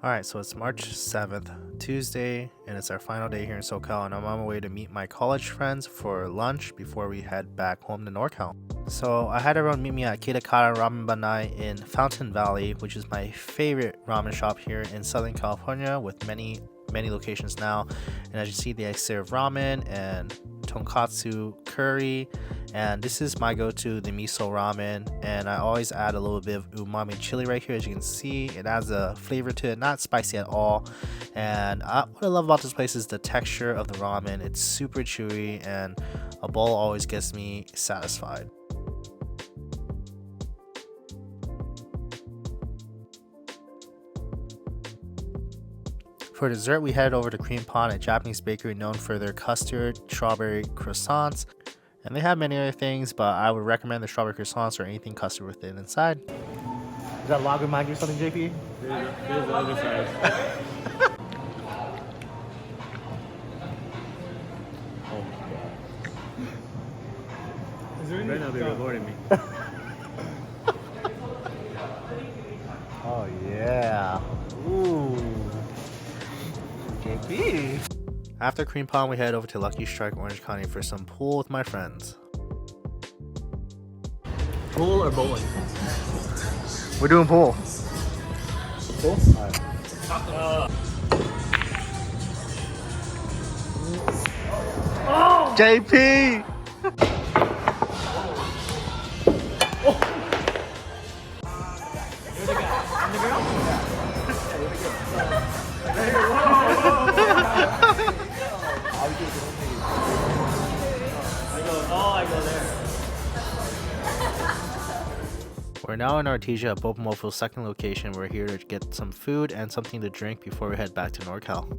Alright, so it's March 7th, Tuesday, and it's our final day here in SoCal, and I'm on my way to meet my college friends for lunch before we head back home to NorCal. So I had everyone meet me at Kitakata Ramen Banai in Fountain Valley, which is my favorite ramen shop here in Southern California with many locations now. And as you see, they serve ramen and tonkatsu curry, and this is my go-to, the miso ramen, and I always add a little bit of umami chili right here. As you can see, it adds a flavor to it, not spicy at all. And what I love about this place is the texture of the ramen. It's super chewy, and a bowl always gets me satisfied. For dessert, we headed over to Creampan, a Japanese bakery known for their custard, strawberry croissants, and they have many other things, but I would recommend the strawberry croissants or anything custard with it inside. Does that log remind you of something, JP? Here's the other side. Oh my god. Is there any Right now they're rewarding me. Oh yeah. Ooh. JP. After Creampan, we head over to Lucky Strike, Orange County for some pool with my friends. Pool or bowling? We're doing pool. Pool? JP! I go there. We're now in Artesia at BOPOMOFO's second location. We're here to get some food and something to drink before we head back to NorCal.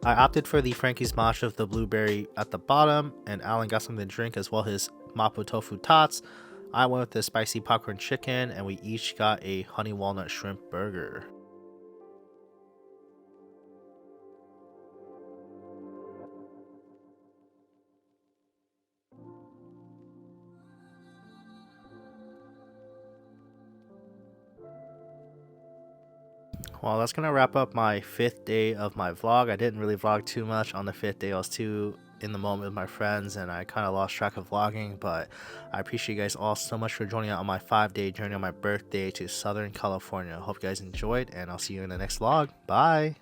I opted for the Frankie's Mash of the blueberry at the bottom, and Alan got something to drink as well as mapo tofu tots. I went with the spicy popcorn chicken, and we each got a honey walnut shrimp burger. Well, that's gonna wrap up my 5th day of my vlog. I didn't really vlog too much on the 5th day. I was too in the moment with my friends and I kind of lost track of vlogging, but I appreciate you guys all so much for joining out on my 5-day journey on my birthday to Southern California. I hope you guys enjoyed, and I'll see you in the next vlog. Bye!